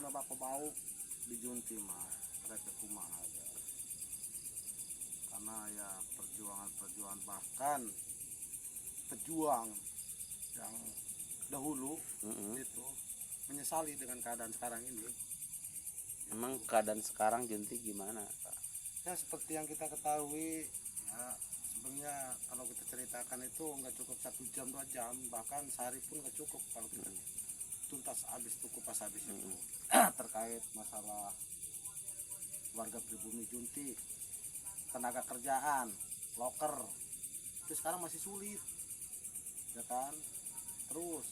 udah bapak bau di Junti mah mereka kumaha aja. Karena ya perjuangan bahkan pejuang yang dahulu itu menyesali dengan keadaan sekarang ini. Emang keadaan sekarang Junti gimana, Pak? Ya seperti yang kita ketahui ya, sebenarnya kalau kita ceritakan itu nggak cukup 1 jam 2 jam, bahkan sehari pun nggak cukup kalau kita tuntas habis itu kupas habis itu terkait masalah warga pribumi Junti, tenaga kerjaan, loker itu sekarang masih sulit ya kan. Terus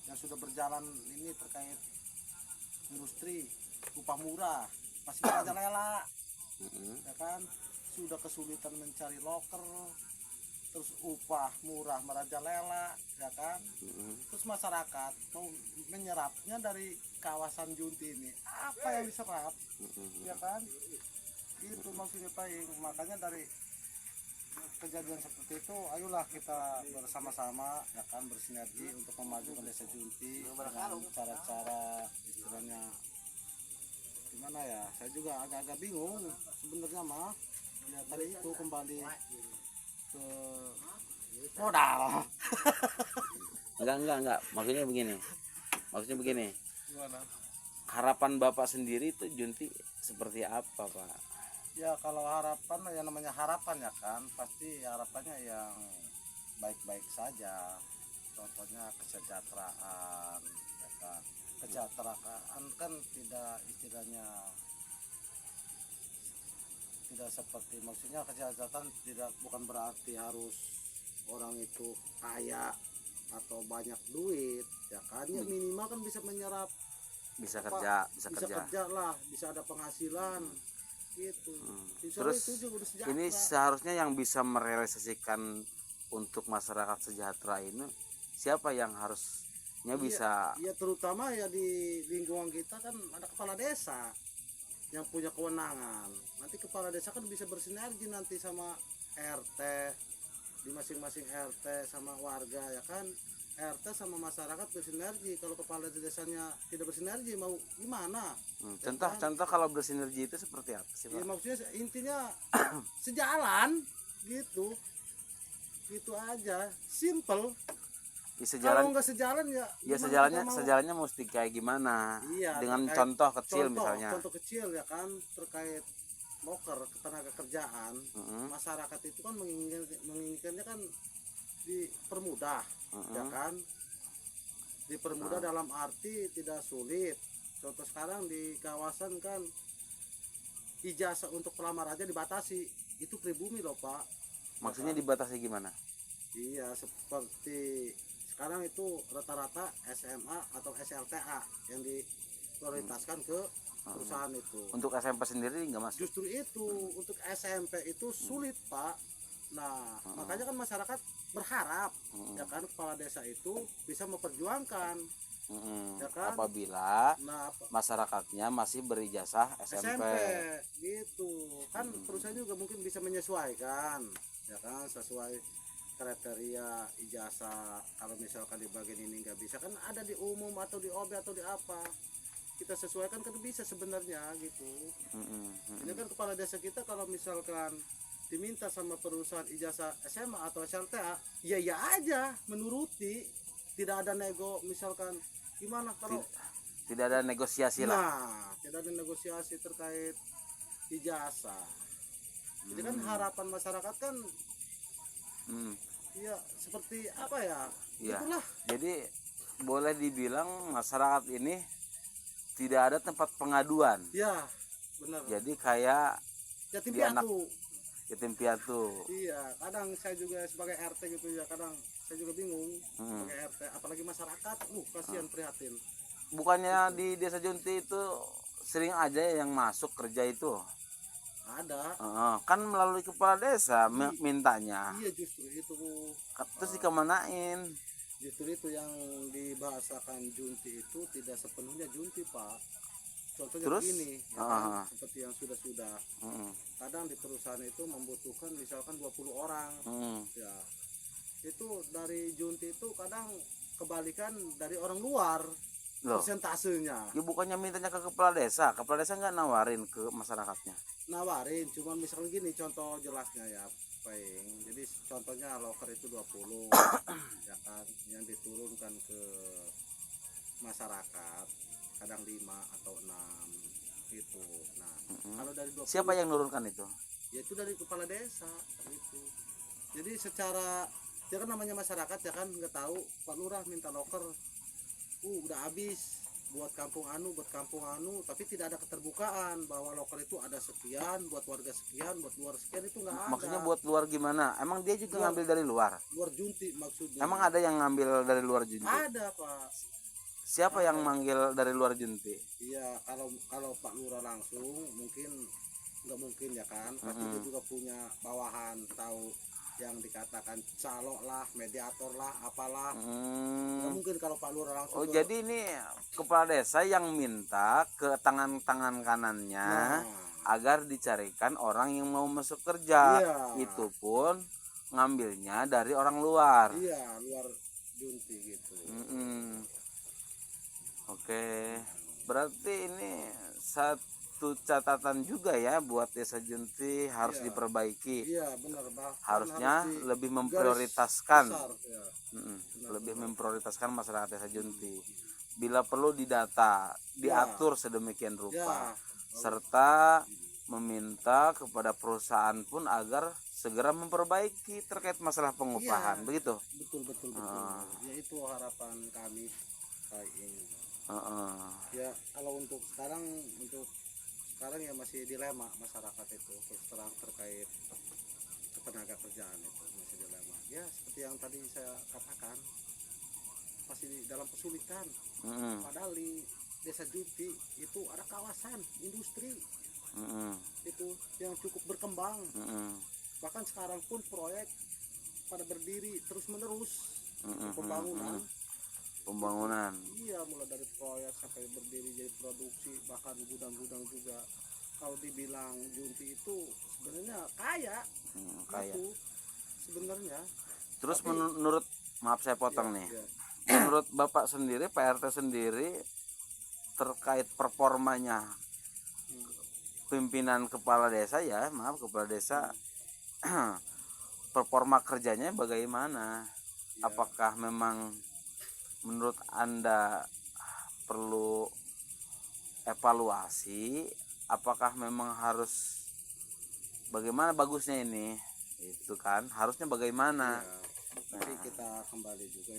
yang sudah berjalan ini terkait industri upah murah masih merajalela ya kan, sudah kesulitan mencari loker, terus upah murah merajalela ya kan. Terus masyarakat mau menyerapnya dari kawasan Junti ini, apa yang diserap ya kan, itu maksudnya paling. Makanya dari kejadian seperti itu, ayolah kita bersama-sama ya kan, bersinergi untuk memajukan desa Junti dengan cara-cara istilahnya gimana ya, saya juga agak-agak bingung sebenarnya mah ya. Tadi itu kembali ke modal. Enggak. Maksudnya begini. Gimana? Harapan Bapak sendiri itu Junti seperti apa, Pak? Ya kalau harapan ya namanya harapan ya kan, pasti harapannya yang baik-baik saja. Contohnya kesejahteraan ya kan. Kesejahteraan kan tidak istilahnya tidak seperti, maksudnya kesejahteraan tidak bukan berarti harus orang itu kaya atau banyak duit ya kan. Ya minimal kan bisa menyerap, Bisa apa, kerja, bisa kerja lah, bisa ada penghasilan gitu. Terus itu juga udah sejahtera. ini seharusnya yang bisa merealisasikan untuk masyarakat sejahtera ini siapa yang harusnya bisa? Iya terutama ya di lingkungan kita kan ada kepala desa yang punya kewenangan. Nanti kepala desa kan bisa bersinergi nanti sama RT, di masing-masing RT sama warga ya kan. RT sama masyarakat bersinergi. Kalau kepala desanya tidak bersinergi mau gimana? Contoh kalau bersinergi itu seperti apa sih, Pak? Ya maksudnya intinya sejalan gitu. Gitu aja, simple. Kalau nggak sejalan ya sejalannya mesti kayak gimana? Iya, dengan contoh kecil misalnya. Contoh kecil ya kan, terkait loker ketenaga kerjaan. Masyarakat itu kan menginginkannya kan dipermudah ya kan, dipermudah dalam arti tidak sulit. Contoh sekarang di kawasan kan ijazah untuk pelamar aja dibatasi, itu pribumi loh Pak. Maksudnya dibatasi gimana? Iya, seperti sekarang itu rata-rata SMA atau SLTA yang diprioritaskan ke perusahaan itu. Untuk SMP sendiri nggak masuk? Justru itu untuk SMP itu sulit Pak. Nah makanya kan masyarakat berharap ya kan kepala desa itu bisa memperjuangkan ya kan, apabila masyarakatnya masih berijazah SMP gitu kan. Perusahaan juga mungkin bisa menyesuaikan ya kan, sesuai kriteria ijazah. Kalau misalkan di bagian ini nggak bisa kan, ada di umum atau di OB atau di apa, kita sesuaikan kan bisa sebenarnya gitu. Ini kan kepala desa kita kalau misalkan diminta sama perusahaan ijazah SMA atau SLTA, ya aja menuruti, tidak ada nego. Misalkan gimana kalau tidak ada negosiasi lah. Nah, tidak ada negosiasi terkait ijazah. Jadi kan harapan masyarakat kan ya seperti apa ya, itulah. Jadi boleh dibilang masyarakat ini tidak ada tempat pengaduan. Ya benar. Jadi kayak yatim piatu. Iya, kadang saya juga sebagai RT gitu ya, kadang saya juga bingung sebagai RT, apalagi masyarakat, kasihan, prihatin. Bukannya di desa Junti itu sering aja yang masuk kerja itu? Ada. Kan melalui kepala desa mintanya. Iya justru itu. Terus dikemanain? Justru itu yang dibahasakan Junti itu tidak sepenuhnya Junti Pak. Contohnya begini ya kan, seperti yang sudah kadang di perusahaan itu membutuhkan misalkan 20 orang ya, itu dari Junti itu kadang kebalikan dari orang luar Loh, persentasenya. ya bukannya mintanya ke kepala desa nggak nawarin ke masyarakatnya. Nawarin, cuman misalnya gini contoh jelasnya ya, Peng. Jadi contohnya loker itu 20 ya kan, yang diturunkan ke masyarakat kadang 5 atau 6 gitu. Nah, kalau dari 20 Siapa yang nurunkan itu? ya itu dari kepala desa gitu. Jadi secara ya kan namanya masyarakat ya kan nggak tahu Pak Lurah minta loker udah habis buat kampung anu tapi tidak ada keterbukaan bahwa loker itu ada sekian buat warga sekian buat luar sekian, itu nggak ada. Maksudnya buat luar gimana? Emang dia juga Luar. ngambil dari luar? Luar junti maksudnya. Emang ada yang ngambil dari luar junti? Ada Pak. Siapa yang manggil dari luar junti? Iya, kalau Pak Lurah langsung mungkin nggak mungkin ya kan, pasti dia juga punya bawahan, tahu yang dikatakan calok lah, mediator lah, apalah. Nggak mungkin kalau Pak Lurah langsung. Oh, jadi ini kepala desa yang minta ke tangan-tangan kanannya agar dicarikan orang yang mau masuk kerja. Iya. Itu pun ngambilnya dari orang luar. Iya, luar junti gitu. Oke, berarti ini satu catatan juga ya buat desa junti harus Iya. diperbaiki. Iya, benar Bang. Harusnya Harus lebih garis memprioritaskan, besar, ya. lebih memprioritaskan masyarakat desa junti. Bila perlu didata, diatur sedemikian rupa, Ya. serta meminta kepada perusahaan pun agar segera memperbaiki terkait masalah pengupahan, Iya. begitu. Betul. Ya itu harapan kami kayak ini. Ya kalau untuk sekarang ya masih dilema masyarakat itu terus terang terkait ketenaga kerjaan itu masih dilema. Ya seperti yang tadi saya katakan masih dalam kesulitan. Padahal di desa Junti itu ada kawasan industri itu yang cukup berkembang. Bahkan sekarang pun proyek pada berdiri terus menerus pembangunan. Iya, mulai dari proyek sampai berdiri jadi produksi, bahkan gudang-gudang juga. Kalau dibilang Junti itu sebenarnya kaya. Itu sebenarnya. Terus Tapi, menurut, maaf saya potong nih, ya. menurut Bapak sendiri, Pak RT sendiri terkait performanya pimpinan kepala desa ya, maaf kepala desa, performa kerjanya bagaimana? Ya. Apakah memang menurut Anda perlu evaluasi? Apakah memang harus bagaimana bagusnya ini? Itu kan harusnya bagaimana? Ya, tapi kita kembali juga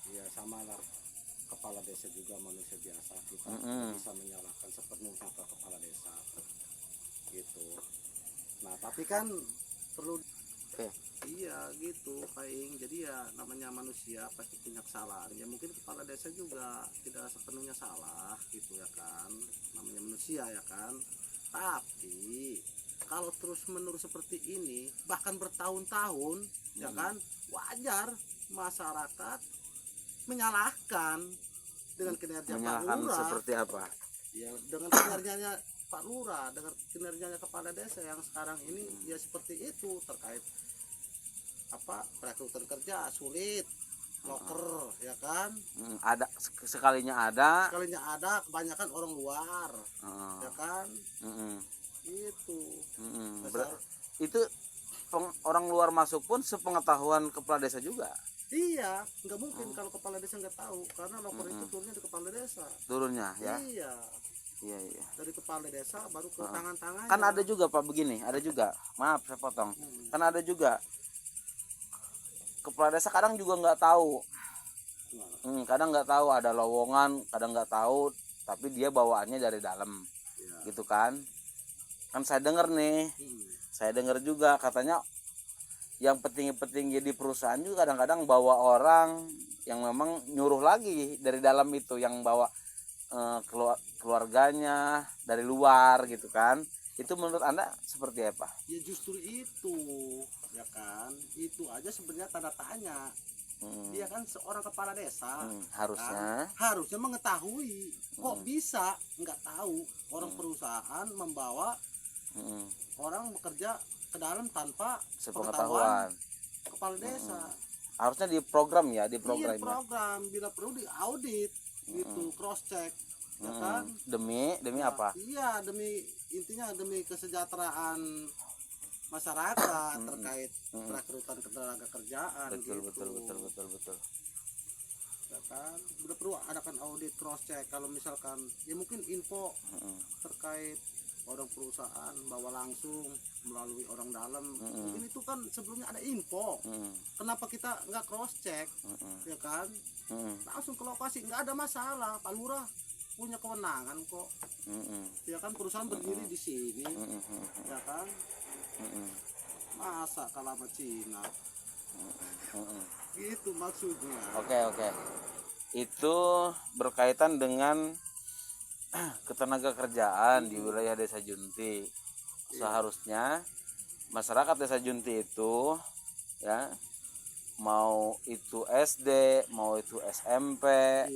ya sama lah, kepala desa juga manusia biasa, kita tidak bisa menyalahkan sepenuhnya ke kepala desa gitu. Nah tapi kan perlu iya gitu Paing, jadi ya namanya manusia pasti punya kesalahan ya, mungkin kepala desa juga tidak sepenuhnya salah gitu ya kan, namanya manusia ya kan. Tapi kalau terus menerus seperti ini bahkan bertahun-tahun ya kan, wajar masyarakat menyalahkan dengan kinerja Pak Lurah. Seperti apa? Ya dengan kinerjanya Pak Lurah, dengan kinerjanya kepala desa yang sekarang ini ya seperti itu, terkait apa perekrutan kerja sulit, loker ya kan, ada sekalinya ada kebanyakan orang luar ya kan, itu itu orang luar masuk pun sepengetahuan kepala desa juga. Iya, nggak mungkin kalau kepala desa nggak tahu, karena loker itu turunnya di kepala desa. Turunnya ya. Iya. Dari kepala desa baru ke tangan-tangannya. Kan ada juga Pak begini, ada juga. Maaf saya potong. Kan ada juga kepala desa kadang juga nggak tahu. Kadang nggak tahu ada lowongan, kadang nggak tahu, tapi dia bawaannya dari dalam. Gitu kan. Kan saya dengar nih. Saya dengar juga katanya yang petinggi-petinggi di perusahaan juga kadang-kadang bawa orang yang memang nyuruh lagi dari dalam itu, yang bawa keluarganya dari luar gitu kan. Itu menurut Anda seperti apa? Ya justru itu ya kan, itu aja sebenarnya tanda tanya. Dia kan seorang kepala desa, harusnya mengetahui. Kok bisa nggak tahu orang perusahaan membawa orang bekerja ke dalam tanpa pengetahuan kepala desa. Harusnya di program ya, Iya, program bila perlu diaudit gitu, cross check, ya kan? Demi Nah, apa? iya, intinya demi kesejahteraan masyarakat terkait perekrutan ketenaga kerjaan Betul, gitu. betul. Ya kan, udah perlu adakan audit cross check kalau misalkan ya mungkin info terkait orang perusahaan bawa langsung melalui orang dalam, mungkin itu kan sebelumnya ada info. Kenapa kita nggak cross check, ya kan? Langsung ke lokasi, nggak ada masalah. Pak Lurah punya kewenangan kok, ya kan, perusahaan berdiri di sini, ya kan? Masa kalah sama Cina, gitu maksudnya. Oke. Itu berkaitan dengan ketenaga kerjaan di wilayah Desa Junti. Seharusnya masyarakat Desa Junti itu ya, mau itu SD, mau itu SMP,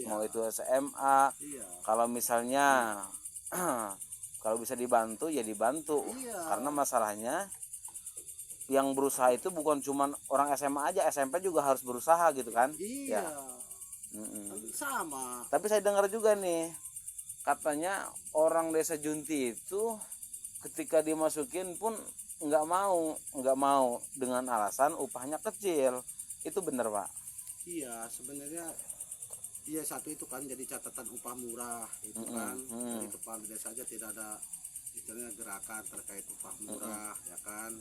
mau itu SMA, kalau misalnya kalau bisa dibantu ya dibantu. Karena masalahnya yang berusaha itu bukan cuma orang SMA aja, SMP juga harus berusaha gitu kan. Iya. Sama. Tapi saya dengar juga nih, katanya orang Desa Junti itu ketika dimasukin pun nggak mau dengan alasan upahnya kecil. Itu benar, Pak? Iya, sebenarnya iya, satu itu kan jadi catatan upah murah itu kan. Dari kepala desa saja tidak ada istilahnya gerakan terkait upah murah, ya kan.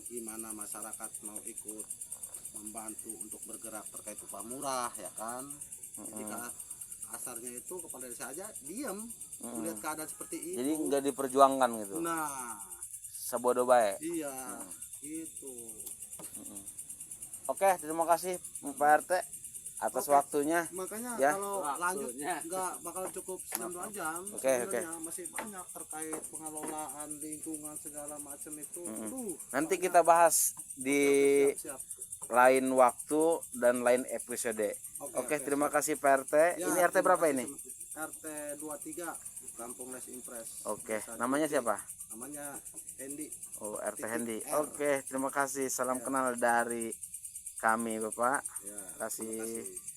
Gimana masyarakat mau ikut membantu untuk bergerak terkait upah murah, ya kan. Ketika asarnya itu kepala desa aja diam melihat keadaan seperti itu. Jadi nggak diperjuangkan gitu. Nah, Sabodo bae. iya, gitu. Oke, terima kasih Pak RT atas waktunya. Makanya ya. kalau lanjut nggak bakal cukup 9 jam. Oke. Masih banyak terkait pengelolaan lingkungan segala macam itu. Nanti kita bahas di Siap. lain waktu dan lain episode. Oke, terima kasih Pak RT. Ya, Ini RT berapa ini? RT 23 Kampung Les Impres. Oke, Desa namanya Junti. siapa? Namanya Hendy. Oh, RT Hendy. R. Oke, terima kasih. Salam kenal dari kami, Bapak. Ya, Terima kasih. terima kasih.